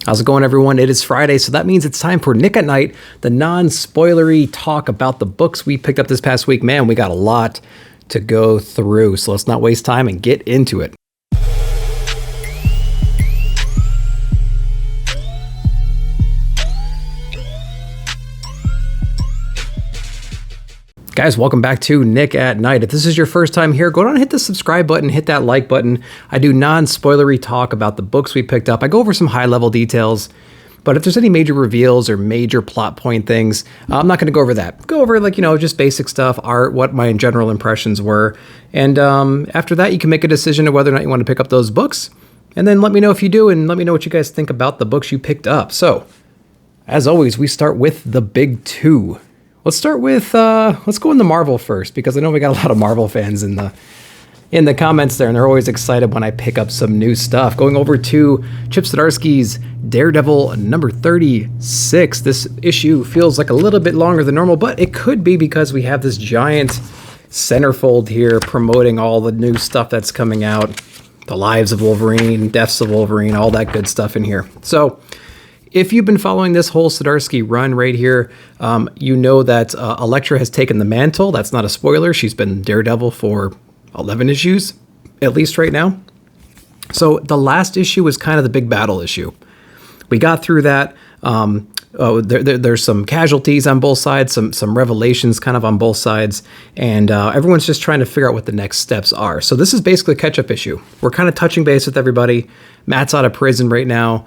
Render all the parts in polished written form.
How's it going, everyone? It is Friday, so that means it's time for Nick at Night, the non-spoilery talk about the books we picked up this past week. Man, we got a lot to go through, so let's not waste time and get into it. Guys, welcome back to Nick at Night. If this is your first time here, go down and hit the subscribe button, hit that like button. I do non-spoilery talk about the books we picked up. I go over some high-level details, but if there's any major reveals or major plot point things, I'm not going to go over that. Go over, just basic stuff, art, what my general impressions were. And after that, you can make a decision of whether or not you want to pick up those books. And then let me know if you do, and let me know what you guys think about the books you picked up. So, as always, we start with the big two. Let's start with, let's go into Marvel first, because I know we got a lot of Marvel fans in the comments there, and they're always excited when I pick up some new stuff. Going over to Chip Zdarsky's Daredevil number 36. This issue feels like a little bit longer than normal, but it could be because we have this giant centerfold here promoting all the new stuff that's coming out. The lives of Wolverine, deaths of Wolverine, all that good stuff in here. So, if you've been following this whole Zdarsky run right here, you know that Elektra has taken the mantle. That's not a spoiler. She's been Daredevil for 11 issues, at least right now. So the last issue was kind of the big battle issue. We got through that. There's some casualties on both sides, some revelations kind of on both sides, and everyone's just trying to figure out what the next steps are. So this is basically a catch-up issue. We're kind of touching base with everybody. Matt's out of prison right now.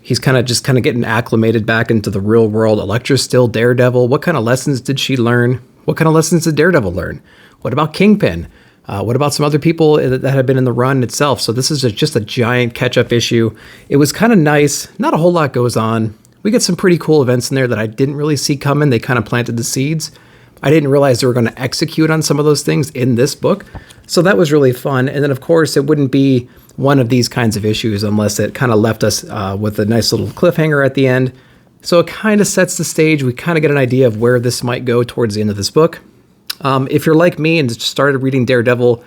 He's kind of getting acclimated back into the real world. Elektra's still Daredevil. What kind of lessons did she learn? What kind of lessons did Daredevil learn? What about Kingpin? What about some other people that have been in the run itself? So this is just a giant catch-up issue. It was kind of nice. Not a whole lot goes on. We get some pretty cool events in there that I didn't really see coming. They kind of planted the seeds. I didn't realize they were going to execute on some of those things in this book. So that was really fun. And then, of course, it wouldn't be one of these kinds of issues unless it kind of left us with a nice little cliffhanger at the end. So it kind of sets the stage. We kind of get an idea of where this might go towards the end of this book. If you're like me and just started reading Daredevil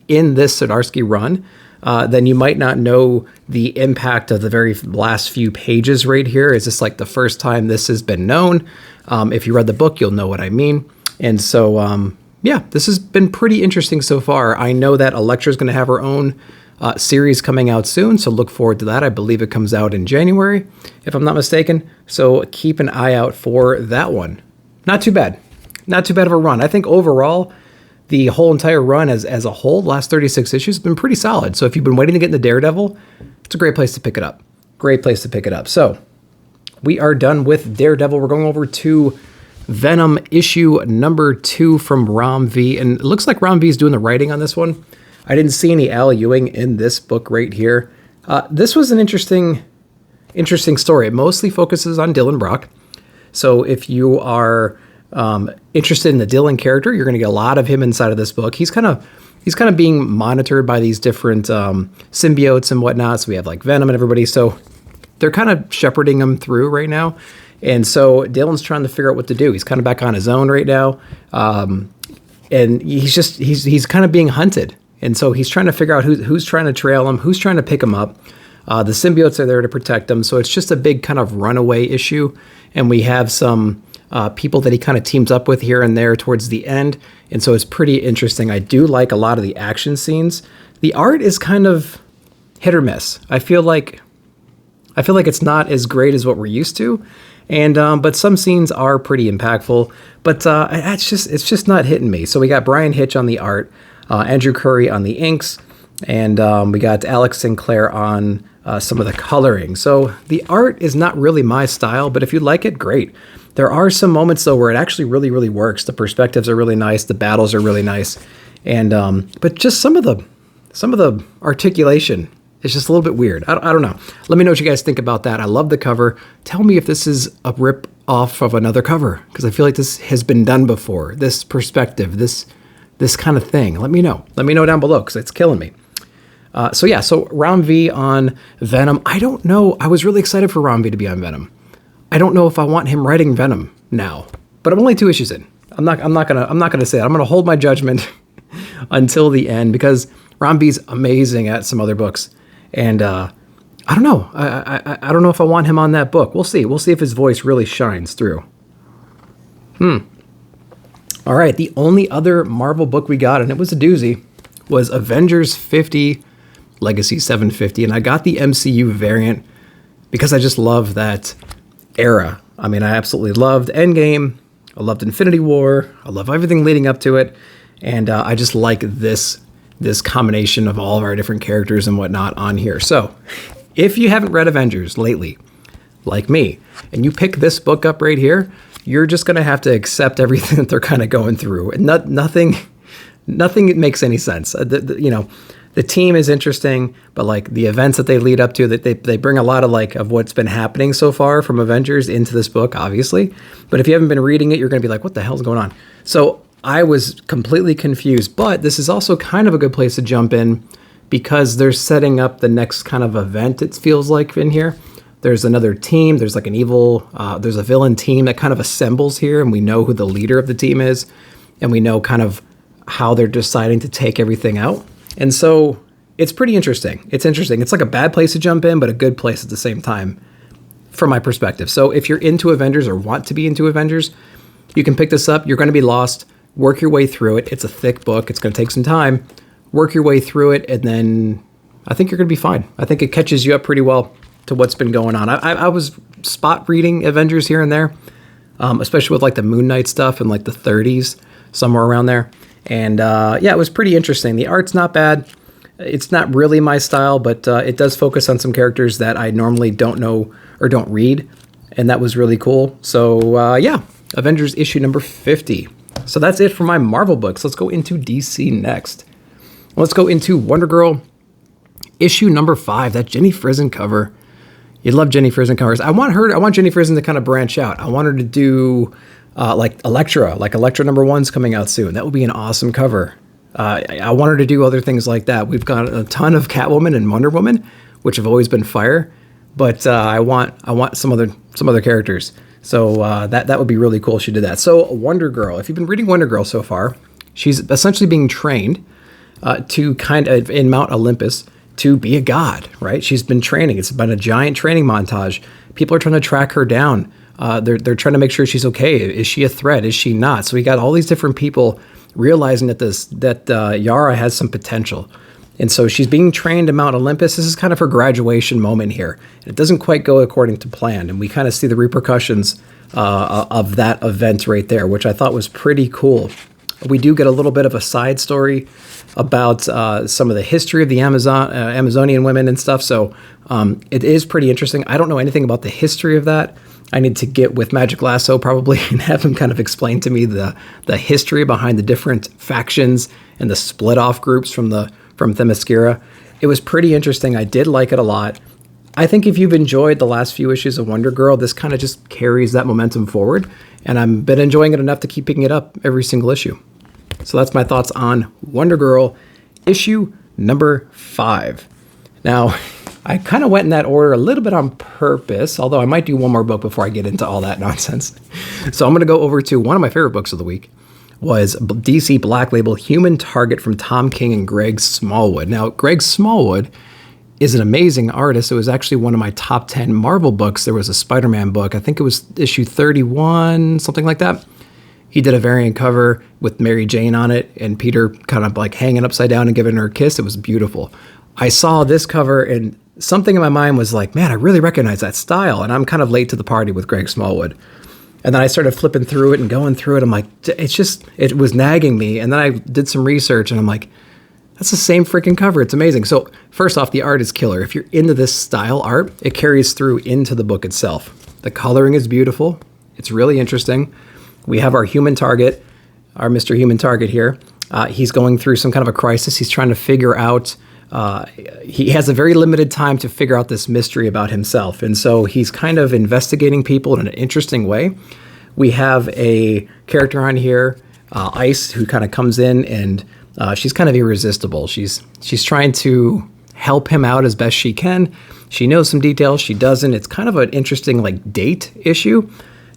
in this Zdarsky run, then you might not know the impact of the very last few pages right here. Is this like the first time this has been known? If you read the book, you'll know what I mean. And so, yeah, this has been pretty interesting so far. I know that Elektra's going to have her own series coming out soon, so look forward to that. I believe it comes out in January, if I'm not mistaken. So keep an eye out for that one. Not too bad. Not too bad of a run. I think overall, the whole entire run as a whole, the last 36 issues, has been pretty solid. So if you've been waiting to get into Daredevil, it's a great place to pick it up. Great place to pick it up. So we are done with Daredevil. We're going over to Venom issue number 2 from Ram V. And it looks like Ram V is doing the writing on this one. I didn't see any Al Ewing in this book right here. This was an interesting story. It mostly focuses on Dylan Brock. So if you are interested in the Dylan character, you're going to get a lot of him inside of this book. He's kind of being monitored by these different symbiotes and whatnot. So we have like Venom and everybody. So they're kind of shepherding him through right now. And so Dylan's trying to figure out what to do. He's kind of back on his own right now. And he's kind of being hunted. And so he's trying to figure out who's trying to trail him, who's trying to pick him up. The symbiotes are there to protect him. So it's just a big kind of runaway issue. And we have some people that he kind of teams up with here and there towards the end. And so it's pretty interesting. I do like a lot of the action scenes. The art is kind of hit or miss. I feel like it's not as great as what we're used to. And but some scenes are pretty impactful. But it's just not hitting me. So we got Brian Hitch on the art, Andrew Curry on the inks, and we got Alex Sinclair on some of the coloring. So the art is not really my style, but if you like it, great. There are some moments though where it actually really, really works. The perspectives are really nice. The battles are really nice. And but just some of the articulation is just a little bit weird. I don't know. Let me know what you guys think about that. I love the cover. Tell me if this is a rip off of another cover, because I feel like this has been done before. This perspective, this kind of thing. Let me know. Let me know down below, because it's killing me. So Ram V on Venom. I don't know. I was really excited for Ram V to be on Venom. I don't know if I want him writing Venom now, but I'm only 2 issues in. I'm not gonna say that. I'm gonna hold my judgment until the end, because Ram V's amazing at some other books, and I don't know. I don't know if I want him on that book. We'll see. We'll see if his voice really shines through. All right. The only other Marvel book we got, and it was a doozy, was Avengers 50 Legacy 750. And I got the MCU variant because I just love that era. I mean, I absolutely loved Endgame. I loved Infinity War. I love everything leading up to it. And I just like this combination of all of our different characters and whatnot on here. So if you haven't read Avengers lately, like me, and you pick this book up right here, you're just going to have to accept everything that they're kind of going through. And nothing makes any sense. The team is interesting, but like the events that they lead up to, that they bring a lot of what's been happening so far from Avengers into this book, obviously. But if you haven't been reading it, you're going to be like, what the hell's going on? So I was completely confused, but this is also kind of a good place to jump in because they're setting up the next kind of event, it feels like, in here. There's another team. There's like there's a villain team that kind of assembles here, and we know who the leader of the team is, and we know kind of how they're deciding to take everything out. And so it's pretty interesting. It's interesting. It's like a bad place to jump in, but a good place at the same time from my perspective. So if you're into Avengers or want to be into Avengers, you can pick this up. You're going to be lost. Work your way through it. It's a thick book. It's going to take some time. Work your way through it, and then I think you're going to be fine. I think it catches you up pretty well to what's been going on. I was spot reading Avengers here and there, especially with like the Moon Knight stuff in like the 30s, somewhere around there. And it was pretty interesting. The art's not bad. It's not really my style, but it does focus on some characters that I normally don't know or don't read. And that was really cool. So Avengers issue number 50. So that's it for my Marvel books. Let's go into DC next. Let's go into Wonder Girl issue number 5, that Jenny Frison cover. You love Jenny Frison covers. I want Jenny Frison to kind of branch out. I want her to do like Elektra number 1's coming out soon. That would be an awesome cover. I want her to do other things like that. We've got a ton of Catwoman and Wonder Woman, which have always been fire, but I want some other characters. So that would be really cool if she did that. So Wonder Girl, if you've been reading Wonder Girl so far, she's essentially being trained to kind of in Mount Olympus to be a god, right? She's been training. It's been a giant training montage. People are trying to track her down. They're trying to make sure she's okay. Is she a threat? Is she not? So we got all these different people realizing that Yara has some potential. And so she's being trained in Mount Olympus. This is kind of her graduation moment here. It doesn't quite go according to plan. And we kind of see the repercussions of that event right there, which I thought was pretty cool. We do get a little bit of a side story about some of the history of the Amazonian women and stuff. So it is pretty interesting. I don't know anything about the history of that. I need to get with Magic Lasso probably and have him kind of explain to me the history behind the different factions and the split off groups from Themyscira. It was pretty interesting. I did like it a lot. I think if you've enjoyed the last few issues of Wonder Girl, this kind of just carries that momentum forward. And I've been enjoying it enough to keep picking it up every single issue. So that's my thoughts on Wonder Girl issue number 5. Now, I kind of went in that order a little bit on purpose, although I might do one more book before I get into all that nonsense. So I'm going to go over to one of my favorite books of the week, was DC Black Label Human Target from Tom King and Greg Smallwood. Now, Greg Smallwood is an amazing artist. It was actually one of my top 10 Marvel books. There was a Spider-Man book. I think it was issue 31, something like that. He did a variant cover with Mary Jane on it and Peter kind of like hanging upside down and giving her a kiss. It was beautiful. I saw this cover and something in my mind was like, man, I really recognize that style. And I'm kind of late to the party with Greg Smallwood. And then I started flipping through it and going through it. I'm like, it was nagging me. And then I did some research and I'm like, that's the same freaking cover. It's amazing. So first off, the art is killer. If you're into this style art, it carries through into the book itself. The coloring is beautiful. It's really interesting. We have our human target, our Mr. Human Target here. He's going through some kind of a crisis. He's trying to figure out, he has a very limited time to figure out this mystery about himself. And so he's kind of investigating people in an interesting way. We have a character on here, Ice, who kind of comes in and she's kind of irresistible. She's trying to help him out as best she can. She knows some details. She doesn't. It's kind of an interesting like date issue.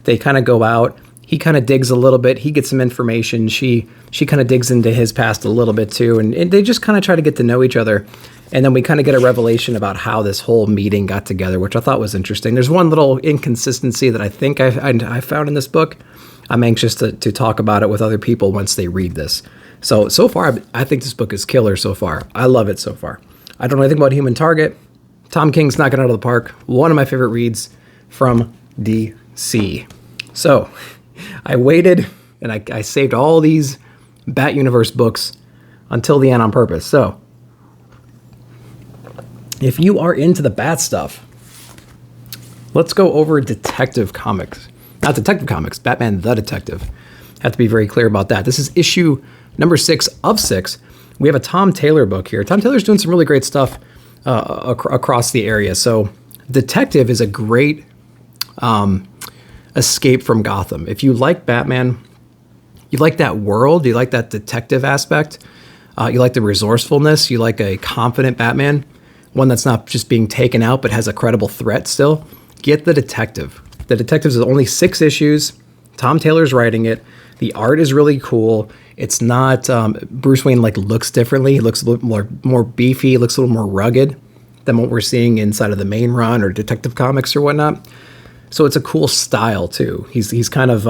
They kind of go out. He kind of digs a little bit. He gets some information. She kind of digs into his past a little bit too. And they just kind of try to get to know each other. And then we kind of get a revelation about how this whole meeting got together, which I thought was interesting. There's one little inconsistency that I think I found in this book. I'm anxious to talk about it with other people once they read this. So far, I think this book is killer so far. I love it so far. I don't know anything about Human Target. Tom King's knocking it out of the park. One of my favorite reads from DC. So I waited and I saved all these Bat Universe books until the end on purpose. So if you are into the Bat stuff, let's go over Detective Comics. Not Detective Comics, Batman the Detective. Have to be very clear about that. This is issue number 6 of 6. We have a Tom Taylor book here. Tom Taylor's doing some really great stuff across the area. So Detective is a great escape from Gotham. If you like Batman, you like that world, you like that detective aspect, you like the resourcefulness, you like a confident Batman, one that's not just being taken out but has a credible threat still, get The Detective. The Detective is only 6 issues. Tom Taylor's writing it. The art is really cool. It's not, Bruce Wayne looks differently. He looks a little more beefy. He looks a little more rugged than what we're seeing inside of the main run or Detective Comics or whatnot. So it's a cool style too. He's kind of,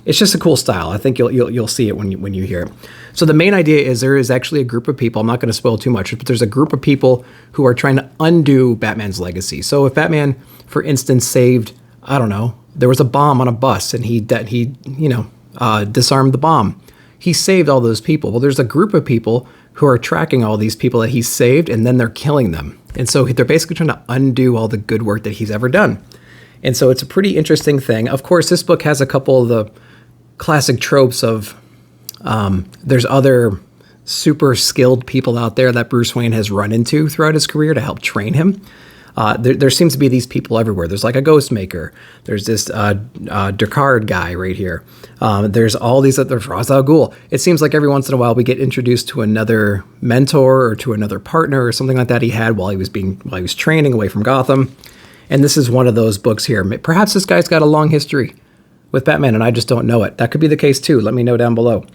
it's just a cool style. I think you'll see it when you hear it. So the main idea is there is actually a group of people, I'm not going to spoil too much, but there's a group of people who are trying to undo Batman's legacy. So if Batman, for instance, saved, I don't know, there was a bomb on a bus and he disarmed the bomb. He saved all those people. Well, there's a group of people who are tracking all these people that he saved, and then they're killing them. And so they're basically trying to undo all the good work that he's ever done. And so it's a pretty interesting thing. Of course, this book has a couple of the classic tropes of there's other super skilled people out there that Bruce Wayne has run into throughout his career to help train him. There seems to be these people everywhere. There's like a Ghostmaker. There's this Descartes guy right here. There's all these other Ra's al Ghul. It seems like every once in a while we get introduced to another mentor or to another partner or something like that he had while he was training away from Gotham. And this is one of those books here. Perhaps this guy's got a long history with Batman and I just don't know it. That could be the case too. Let me know down below.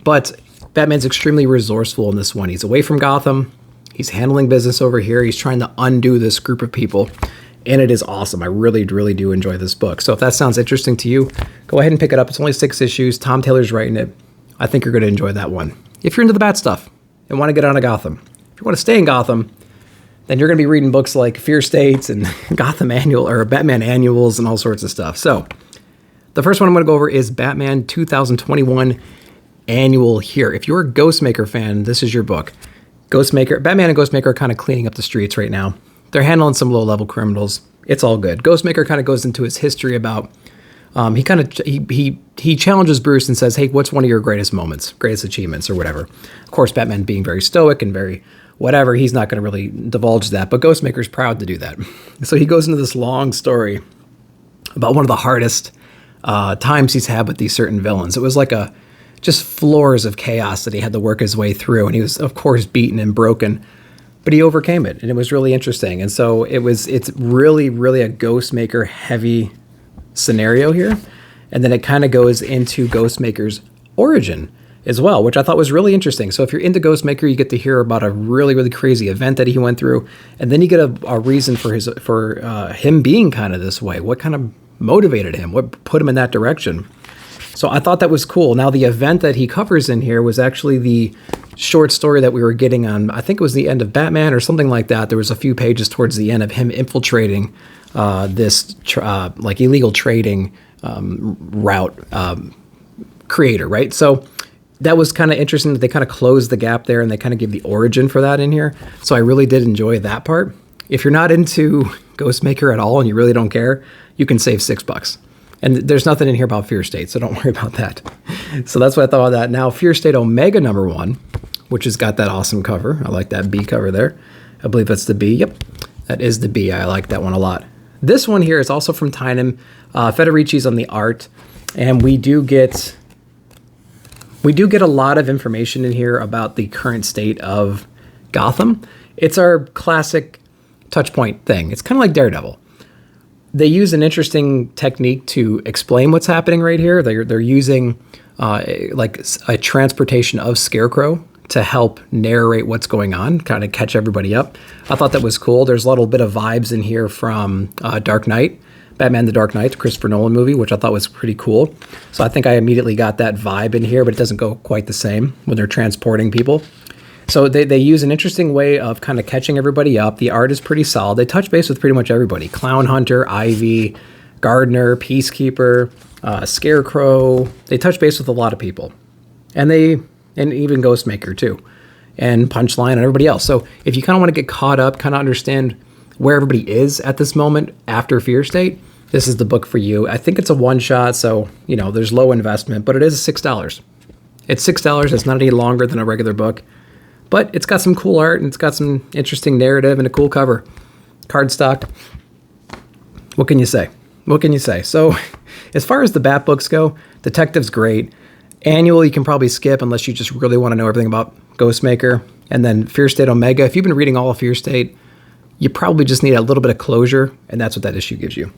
But Batman's extremely resourceful in this one. He's away from Gotham. He's handling business over here. He's trying to undo this group of people. And it is awesome. I really, really do enjoy this book. So if that sounds interesting to you, go ahead and pick it up. It's only 6 issues. Tom Taylor's writing it. I think you're going to enjoy that one. If you're into the Bat stuff and want to get out of Gotham, if you want to stay in Gotham, then you're going to be reading books like Fear States and Gotham Annual or Batman Annuals and all sorts of stuff. So the first one I'm going to go over is Batman 2021 Annual here. If you're a Ghostmaker fan, this is your book. Batman and Ghostmaker are kind of cleaning up the streets right now. They're handling some low-level criminals. It's all good. Ghostmaker kind of goes into his history about, he challenges Bruce and says, hey, what's one of your greatest moments, greatest achievements or whatever? Of course, Batman being very stoic and very whatever, he's not going to really divulge that, but Ghostmaker's proud to do that. So he goes into this long story about one of the hardest times he's had with these certain villains. It was like just floors of chaos that he had to work his way through. And he was, of course, beaten and broken, but he overcame it. And it was really interesting. And so it's really, really a Ghostmaker heavy scenario here. And then it kind of goes into Ghostmaker's origin as well, which I thought was really interesting. So if you're into Ghostmaker, you get to hear about a really, really crazy event that he went through. And then you get a reason for him being kind of this way. What kind of motivated him? What put him in that direction? So I thought that was cool. Now, the event that he covers in here was actually the short story that we were getting on, I think it was the end of Batman or something like that. There was a few pages towards the end of him infiltrating this illegal trading route creator, right? So that was kind of interesting that they kind of closed the gap there and they kind of give the origin for that in here. So I really did enjoy that part. If you're not into Ghostmaker at all and you really don't care, you can save $6. And there's nothing in here about Fear State, so don't worry about that. So that's what I thought of that. Now, Fear State Omega #1, which has got that awesome cover. I like that B cover there. I believe that's the B. Yep, that is the B. I like that one a lot. This one here is also from Tynan. Federici's on the art. And we do get a lot of information in here about the current state of Gotham. It's our classic touchpoint thing. It's kind of like Daredevil. They use an interesting technique to explain what's happening right here. They're using like a transportation of Scarecrow to help narrate what's going on, kind of catch everybody up. I thought that was cool. There's a little bit of vibes in here from Dark Knight, Batman the Dark Knight, the Christopher Nolan movie, which I thought was pretty cool. So I think I immediately got that vibe in here, but it doesn't go quite the same when they're transporting people. So they use an interesting way of kind of catching everybody up. The art is pretty solid. They touch base with pretty much everybody. Clown Hunter, Ivy, Gardener, Peacekeeper, Scarecrow. They touch base with a lot of people. And even Ghostmaker too. And Punchline and everybody else. So if you kind of want to get caught up, kind of understand where everybody is at this moment after Fear State, this is the book for you. I think it's a one-shot, so, there's low investment, but it is $6. It's $6. It's not any longer than a regular book, but it's got some cool art, and it's got some interesting narrative and a cool cover. Cardstock. What can you say? What can you say? So as far as the Bat books go, Detective's great. Annual, you can probably skip unless you just really want to know everything about Ghostmaker. And then Fear State Omega. If you've been reading all of Fear State, you probably just need a little bit of closure, and that's what that issue gives you.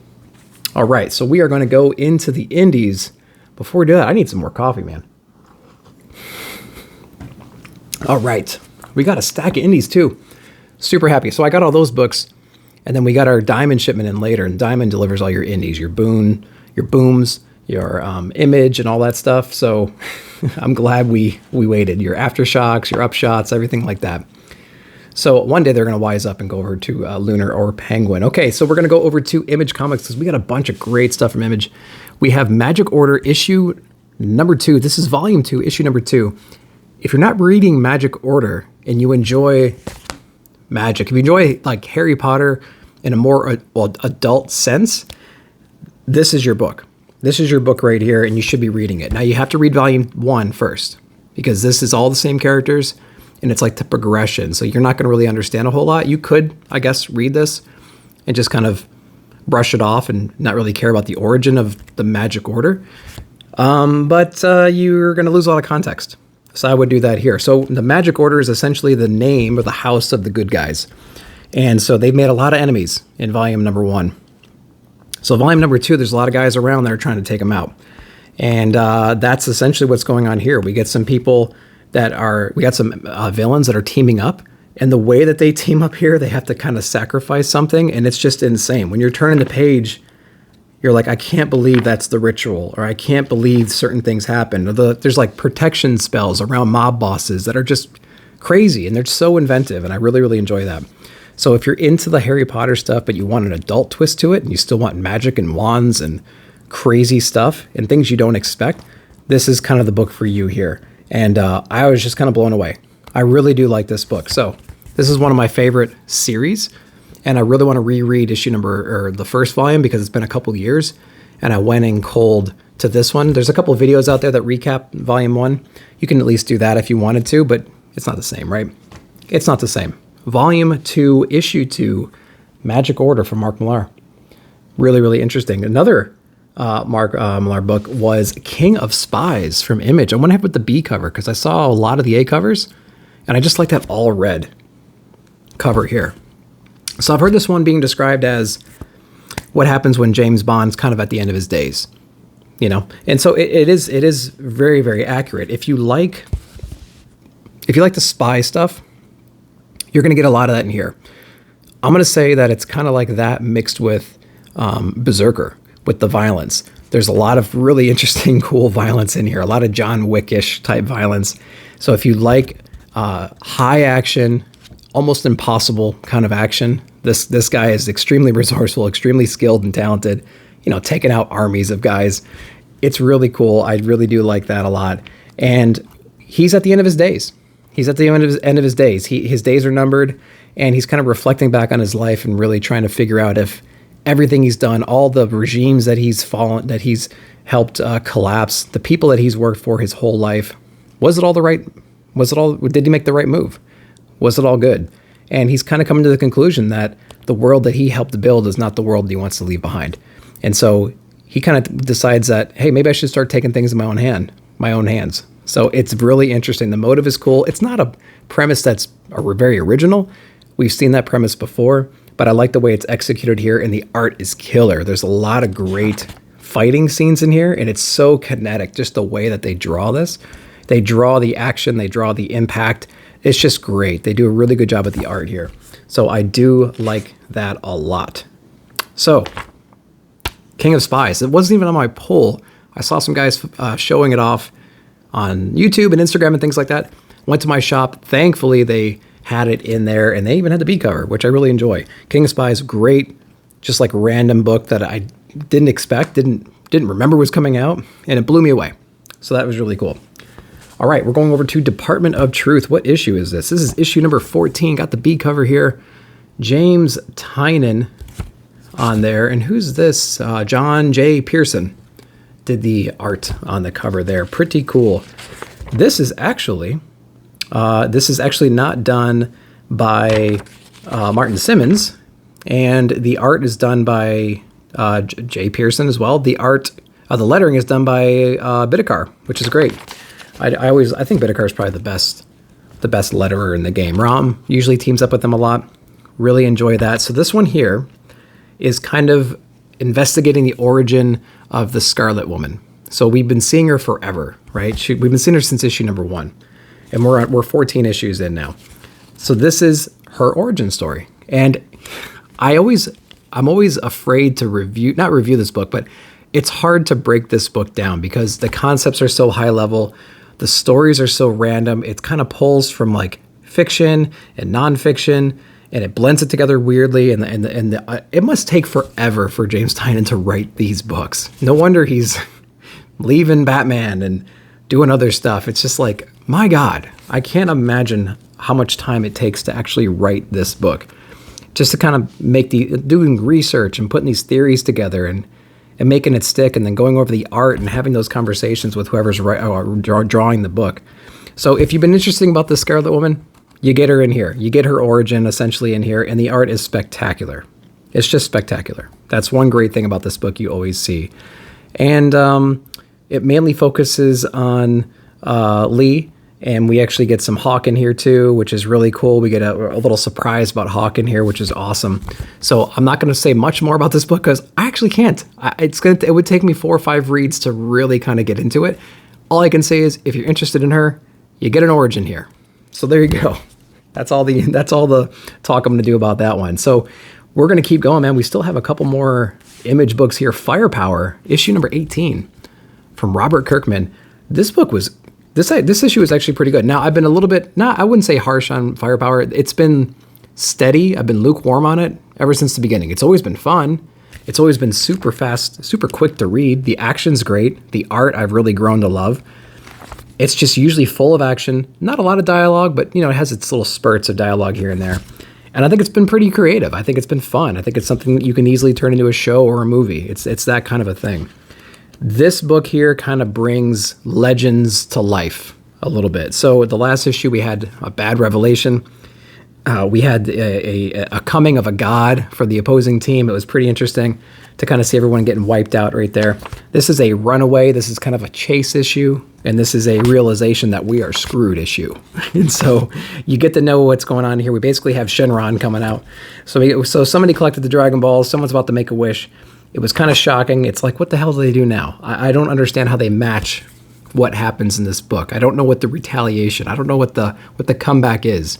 All right, so we are going to go into the indies. Before we do that, I need some more coffee, man. All right, we got a stack of indies too. Super happy. So I got all those books, and then we got our Diamond shipment in later, and Diamond delivers all your indies, your Booms, your Image, and all that stuff. So I'm glad we waited. Your Aftershocks, your Upshots, everything like that. So one day they're going to wise up and go over to Lunar or Penguin. Okay, so we're going to go over to Image Comics because we got a bunch of great stuff from Image. We have Magic Order issue number 2. This is volume 2, issue number 2. If you're not reading Magic Order and you enjoy magic, if you enjoy like Harry Potter in a more adult sense, this is your book. This is your book right here, and you should be reading it. Now you have to read volume 1 first because this is all the same characters. And it's like the progression. So you're not going to really understand a whole lot. You could, I guess, read this and just kind of brush it off and not really care about the origin of the Magic Order. But you're going to lose a lot of context. So I would do that here. So the Magic Order is essentially the name or the house of the good guys. And so they've made a lot of enemies in volume number 1. So volume number 2, there's a lot of guys around that are trying to take them out. And that's essentially what's going on here. We get some people we got some villains that are teaming up, and the way that they team up here, they have to kind of sacrifice something, and it's just insane. When you're turning the page, you're like, I can't believe that's the ritual, or I can't believe certain things happen. Or there's like protection spells around mob bosses that are just crazy, and they're so inventive, and I really, really enjoy that. So if you're into the Harry Potter stuff, but you want an adult twist to it, and you still want magic and wands and crazy stuff and things you don't expect, this is kind of the book for you here. And I was just kind of blown away. I really do like this book. So this is one of my favorite series, and I really want to reread the first volume because it's been a couple years, and I went in cold to this one. There's a couple of videos out there that recap volume 1. You can at least do that if you wanted to, but it's not the same, right? It's not the same. Volume 2, issue 2, Magic Order from Mark Millar. Really, really interesting. Another Mark Millar book was King of Spies from Image. I went ahead with the B cover because I saw a lot of the A covers, and I just like that all red cover here. So I've heard this one being described as what happens when James Bond's kind of at the end of his days, and so it is very, very accurate. If you like the spy stuff, you're going to get a lot of that in here. I'm going to say that it's kind of like that mixed with Berserker. With the violence. There's a lot of really interesting, cool violence in here. A lot of John Wick-ish type violence. So if you like high action, almost impossible kind of action, this guy is extremely resourceful, extremely skilled and talented, taking out armies of guys. It's really cool. I really do like that a lot. And he's at the end of his days. He's at the end of his days. His days are numbered, and he's kind of reflecting back on his life and really trying to figure out if everything he's done, all the regimes that he's helped collapse, the people that he's worked for his whole life, did he make the right move? Was it all good? And he's kind of coming to the conclusion that the world that he helped build is not the world that he wants to leave behind. And so he kind of decides that, hey, maybe I should start taking things in my own hands. So it's really interesting. The motive is cool. It's not a premise that's very original. We've seen that premise before, but I like the way it's executed here, and the art is killer. There's a lot of great fighting scenes in here, and it's so kinetic, just the way that they draw this. They draw the action, they draw the impact. It's just great. They do a really good job with the art here. So I do like that a lot. So, King of Spies. It wasn't even on my poll. I saw some guys showing it off on YouTube and Instagram and things like that. Went to my shop. Thankfully, they had it in there, and they even had the B cover, which I really enjoy. King of Spies, great, just like random book that I didn't expect, didn't remember was coming out, and it blew me away. So that was really cool. All right, we're going over to Department of Truth. What issue is this? This is issue number 14. Got the B cover here. James Tynan on there. And who's this? John J. Pearson did the art on the cover there. Pretty cool. This is actually not done by Martin Simmons, and the art is done by J. Pearson as well. The art, the lettering is done by Bidikar, which is great. I think Bidikar is probably the best letterer in the game. Rom usually teams up with them a lot. Really enjoy that. So this one here is kind of investigating the origin of the Scarlet Woman. So we've been seeing her forever, right? We've been seeing her since issue number 1, and we're 14 issues in now. So this is her origin story, and I'm always afraid to not review this book, but it's hard to break this book down because the concepts are so high level. The stories are so random. It kind of pulls from like fiction and nonfiction, and it blends it together weirdly. And it must take forever for James Tynan to write these books. No wonder he's leaving Batman and doing other stuff. It's just like, my God, I can't imagine how much time it takes to actually write this book. Just to kind of doing research and putting these theories together and making it stick, and then going over the art and having those conversations with whoever's drawing the book. So if you've been interested about the Scarlet Woman, you get her in here. You get her origin essentially in here, and the art is spectacular. It's just spectacular. That's one great thing about this book you always see. And it mainly focuses on Lee, and we actually get some Hawk in here too, which is really cool. We get a little surprise about Hawk in here, which is awesome. So I'm not going to say much more about this book because I actually can't. It would take me 4 or 5 reads to really kind of get into it. All I can say is if you're interested in her, you get an origin here. So there you go. That's all the talk I'm going to do about that one. So we're going to keep going, man. We still have a couple more Image books here. Firepower, issue number 18 from Robert Kirkman. This issue is actually pretty good. Now, I've been a little bit, I wouldn't say harsh on Firepower. It's been steady. I've been lukewarm on it ever since the beginning. It's always been fun. It's always been super fast, super quick to read. The action's great. The art I've really grown to love. It's just usually full of action. Not a lot of dialogue, but it has its little spurts of dialogue here and there. And I think it's been pretty creative. I think it's been fun. I think it's something that you can easily turn into a show or a movie. It's that kind of a thing. This book here kind of brings Legends to life a little bit. So the last issue, we had a bad revelation. We had a coming of a god for the opposing team. It was pretty interesting to kind of see everyone getting wiped out right there. This is a runaway. This is kind of a chase issue. And this is a realization that we are screwed issue. And so you get to know what's going on here. We basically have Shenron coming out. So somebody collected the Dragon Balls. Someone's about to make a wish. It was kind of shocking. It's like, what the hell do they do now? I don't understand how they match what happens in this book. I don't know what the retaliation, I don't know what the comeback is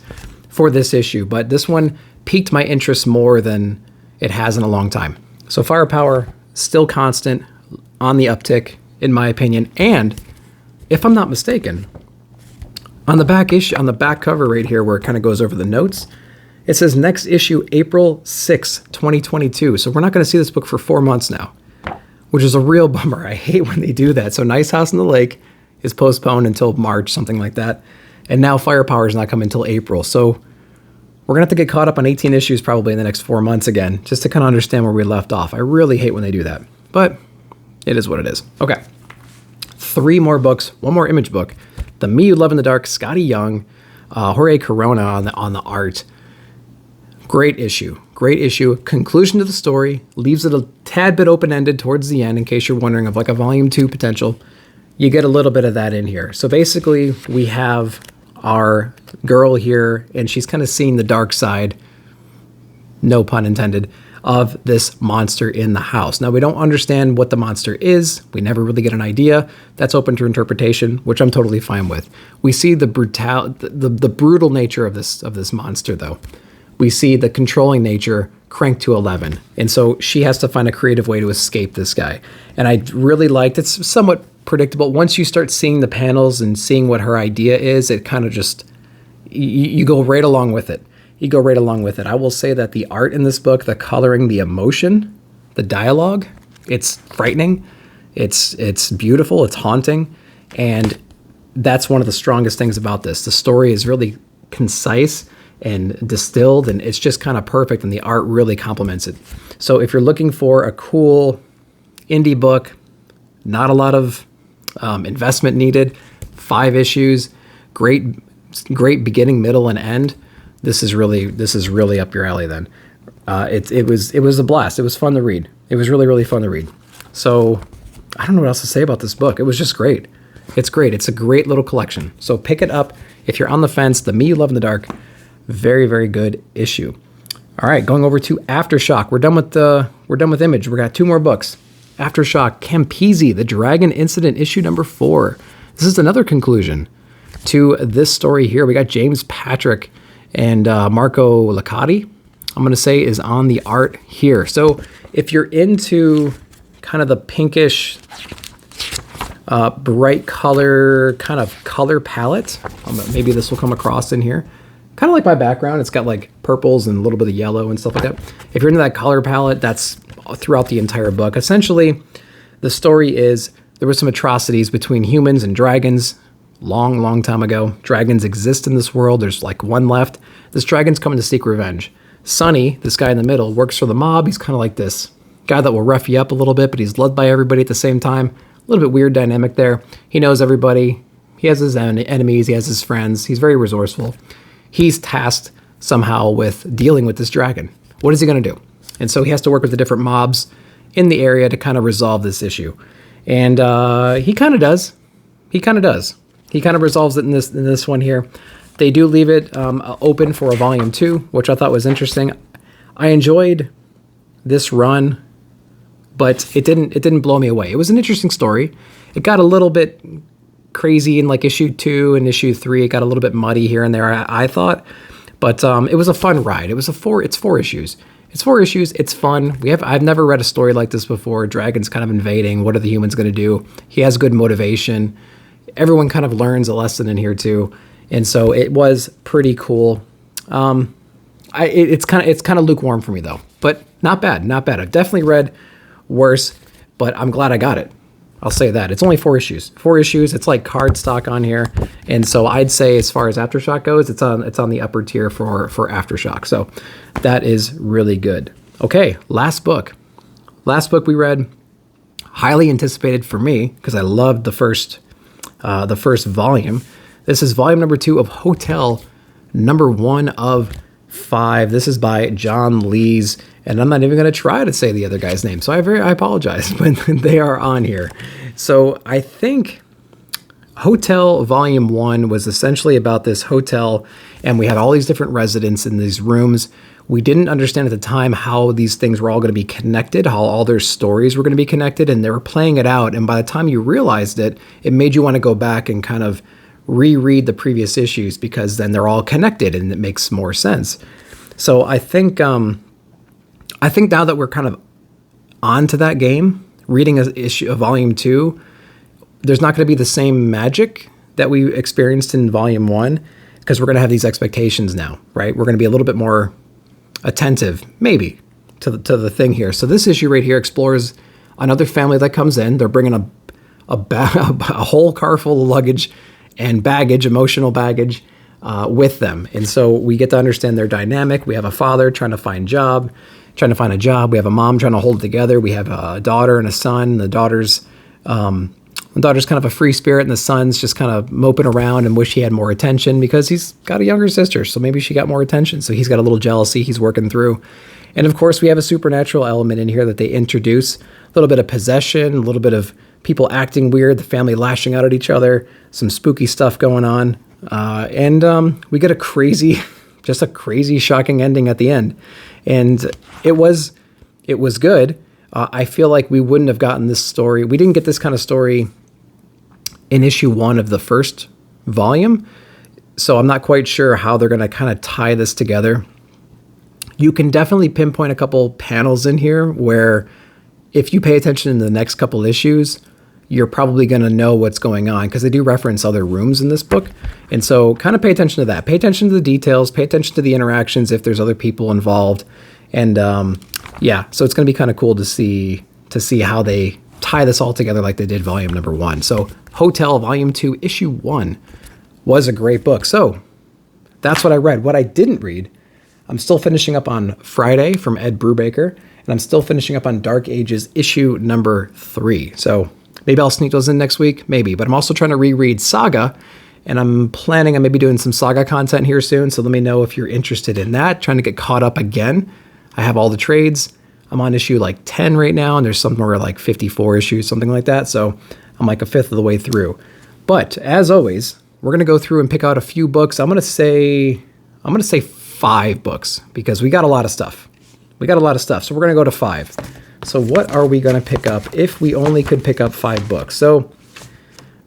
for this issue, but this one piqued my interest more than it has in a long time. So Firepower, still constant, on the uptick, in my opinion. And if I'm not mistaken, on the back cover right here where it kind of goes over the notes, it says next issue, April 6, 2022. So we're not going to see this book for 4 months now, which is a real bummer. I hate when they do that. So Nice House on the Lake is postponed until March, something like that. And now Firepower is not coming until April. So we're going to have to get caught up on 18 issues probably in the next 4 months again, just to kind of understand where we left off. I really hate when they do that, but it is what it is. Okay. 3 more books, 1 more Image book. The Me You Love in the Dark, Scotty Young, Jorge Corona on the art. Great issue. Conclusion to the story, leaves it a tad bit open-ended towards the end in case you're wondering of like a volume 2 potential. You get a little bit of that in here. So basically we have our girl here and she's kind of seeing the dark side, no pun intended, of this monster in the house. Now, we don't understand what the monster is. We never really get an idea. That's open to interpretation, which I'm totally fine with. We see the brutal nature of this monster, though. We see the controlling nature cranked to 11. And so she has to find a creative way to escape this guy. And I really liked, it's somewhat predictable. Once you start seeing the panels and seeing what her idea is, it kind of just, you go right along with it. You go right along with it. I will say that the art in this book, the coloring, the emotion, the dialogue, it's frightening. It's beautiful. It's haunting. And that's one of the strongest things about this. The story is really concise and distilled, and it's just kind of perfect, and the art really complements it. So if you're looking for a cool indie book, not a lot of investment needed, 5 issues, great beginning, middle, and end, this is really up your alley then. It was a blast. It was fun to read. It was really, really fun to read. So I don't know what else to say about this book. It was just great. It's great. It's a great little collection. So pick it up if you're on the fence. The Me You Love in the Dark, very, very good issue. All right, going over to Aftershock. We're done with Image. We got 2 more books. Aftershock, Campisi, the Dragon Incident, issue number 4. This is another conclusion to this story here. We got James Patrick and Marco Licati, I'm going to say, is on the art here. So if you're into kind of the pinkish, bright color, kind of color palette, maybe this will come across in here. Kind of like my background. It's got like purples and a little bit of yellow and stuff like that. If you're into that color palette, that's throughout the entire book. Essentially, the story is there were some atrocities between humans and dragons long time ago. Dragons exist in this world. There's like one left. This dragon's coming to seek revenge. Sonny, this guy in the middle, works for the mob. He's kind of like this guy that will rough you up a little bit, but he's loved by everybody at the same time. A little bit weird dynamic there. He knows everybody. He has his enemies. He has his friends. He's very resourceful. He's tasked somehow with dealing with this dragon. What is he going to do? And so he has to work with the different mobs in the area to kind of resolve this issue. And he kind of does. He kind of resolves it in this one here. They do leave it open for a volume 2, which I thought was interesting. I enjoyed this run, but it didn't blow me away. It was an interesting story. It got a little bit crazy in like issue 2 and issue 3. It got a little bit muddy here and there, I thought, but it was a fun ride. It's 4 issues. It's 4 issues. It's fun. I've never read a story like this before. Dragon's kind of invading. What are the humans going to do? He has good motivation. Everyone kind of learns a lesson in here too, and so it was pretty cool. It's kind of lukewarm for me though, but not bad. I've definitely read worse, but I'm glad I got it. I'll say that. It's only 4 issues. 4 issues. It's like card stock on here. And so I'd say as far as Aftershock goes, it's on the upper tier for Aftershock. So that is really good. Okay, last book. Last book we read, highly anticipated for me because I loved the first volume. This is volume number 2 of Hotell, number 1 of 5. This is by John Lees, and I'm not even going to try to say the other guy's name, so I apologize, but they are on here. So I think Hotell Volume 1 was essentially about this hotel, and we had all these different residents in these rooms. We didn't understand at the time how these things were all going to be connected, how all their stories were going to be connected, and they were playing it out, and by the time you realized it, it made you want to go back and kind of reread the previous issues because then they're all connected and it makes more sense. So I think now that we're kind of onto that game, reading a volume 2, there's not going to be the same magic that we experienced in volume 1 because we're going to have these expectations now, right? We're going to be a little bit more attentive, maybe, to the thing here. So this issue right here explores another family that comes in. They're bringing a whole car full of luggage and baggage, emotional baggage, with them. And so we get to understand their dynamic. We have a father trying to find a job. We have a mom trying to hold it together. We have a daughter and a son. The daughter's kind of a free spirit, and the son's just kind of moping around and wish he had more attention because he's got a younger sister. So maybe she got more attention. So he's got a little jealousy he's working through. And of course, we have a supernatural element in here that they introduce. A little bit of possession, a little bit of people acting weird, the family lashing out at each other, some spooky stuff going on. And we get a crazy, shocking ending at the end. And it was it was good. I feel like we wouldn't have gotten this story. We didn't get this kind of story in issue 1 of the first volume. So I'm not quite sure how they're going to kind of tie this together. You can definitely pinpoint a couple panels in here where if you pay attention in the next couple issues, you're probably going to know what's going on, because they do reference other rooms in this book. And so kind of pay attention to that. Pay attention to the details. Pay attention to the interactions if there's other people involved. And yeah, so it's going to be kind of cool to see how they tie this all together like they did volume number 1. So Hotell volume 2, issue 1 was a great book. So that's what I read. What I didn't read, I'm still finishing up on Friday from Ed Brubaker, and I'm still finishing up on Dark Ages issue number 3. So maybe I'll sneak those in next week, maybe. But I'm also trying to reread Saga, and I'm planning on maybe doing some Saga content here soon. So let me know if you're interested in that, trying to get caught up again. I have all the trades. I'm on issue like 10 right now, and there's somewhere like 54 issues, something like that. So I'm like a fifth of the way through. But as always, we're going to go through and pick out a few books. I'm going to say 5 books, because we got a lot of stuff. So we're going to go to 5. So what are we going to pick up if we only could pick up 5 books? So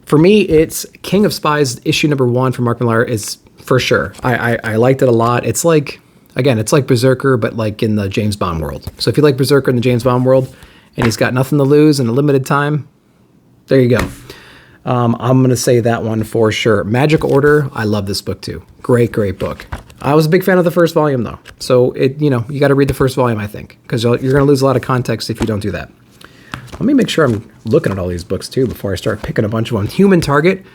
for me, it's King of Spies, issue number 1 from Mark Millar is for sure. I liked it a lot. It's like, again, it's like Berserker, but like in the James Bond world. So if you like Berserker in the James Bond world and he's got nothing to lose in a limited time, there you go. I'm going to say that one for sure. Magic Order, I love this book too. Great book. I was a big fan of the first volume though. So you got to read the first volume, I think, because you're going to lose a lot of context if you don't do that. Let me make sure I'm looking at all these books too before I start picking a bunch of them. Human Target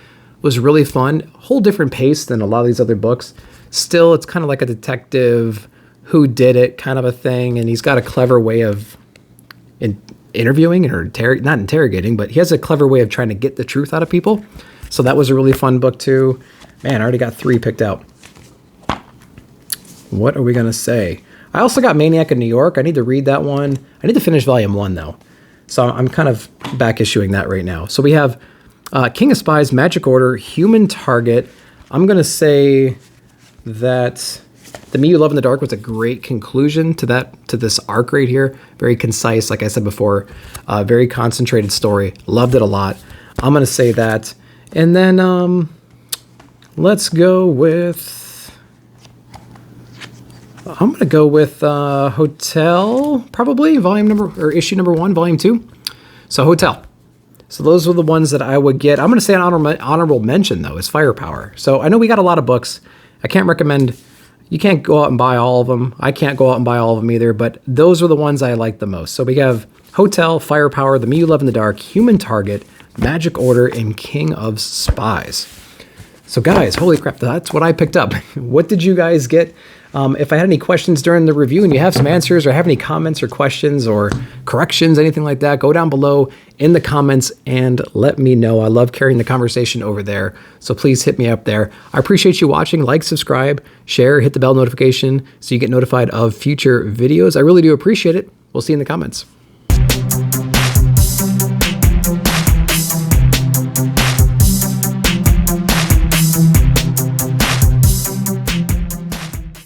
was really fun. Whole different pace than a lot of these other books. Still, it's kind of like a detective who did it kind of a thing, and he's got a clever way of interviewing or not interrogating, but he has a clever way of trying to get the truth out of people. So that was a really fun book too. Man, I already got 3 picked out. What are we going to say? I also got Maniac in New York. I need to read that one. I need to finish volume 1 though. So I'm kind of back issuing that right now. So we have King of Spies, Magic Order, Human Target. I'm going to say that The Me You Love in the Dark was a great conclusion to this arc right here. Very concise, like I said before. Very concentrated story. Loved it a lot. I'm going to say that. And then let's go with... I'm going to go with Hotell, probably, issue number 1, volume 2. So Hotell. So those were the ones that I would get. I'm going to say an honorable mention, though, is Firepower. So I know we got a lot of books. I can't recommend... You can't go out and buy all of them. I can't go out and buy all of them either, but those were the ones I liked the most. So we have Hotell, Firepower, The Me You Love in the Dark, Human Target, Magic Order, and King of Spies. So guys, holy crap, that's what I picked up. What did you guys get? If I had any questions during the review and you have some answers or have any comments or questions or corrections, anything like that, go down below in the comments and let me know. I love carrying the conversation over there, so please hit me up there. I appreciate you watching. Like, subscribe, share, hit the bell notification so you get notified of future videos. I really do appreciate it. We'll see you in the comments.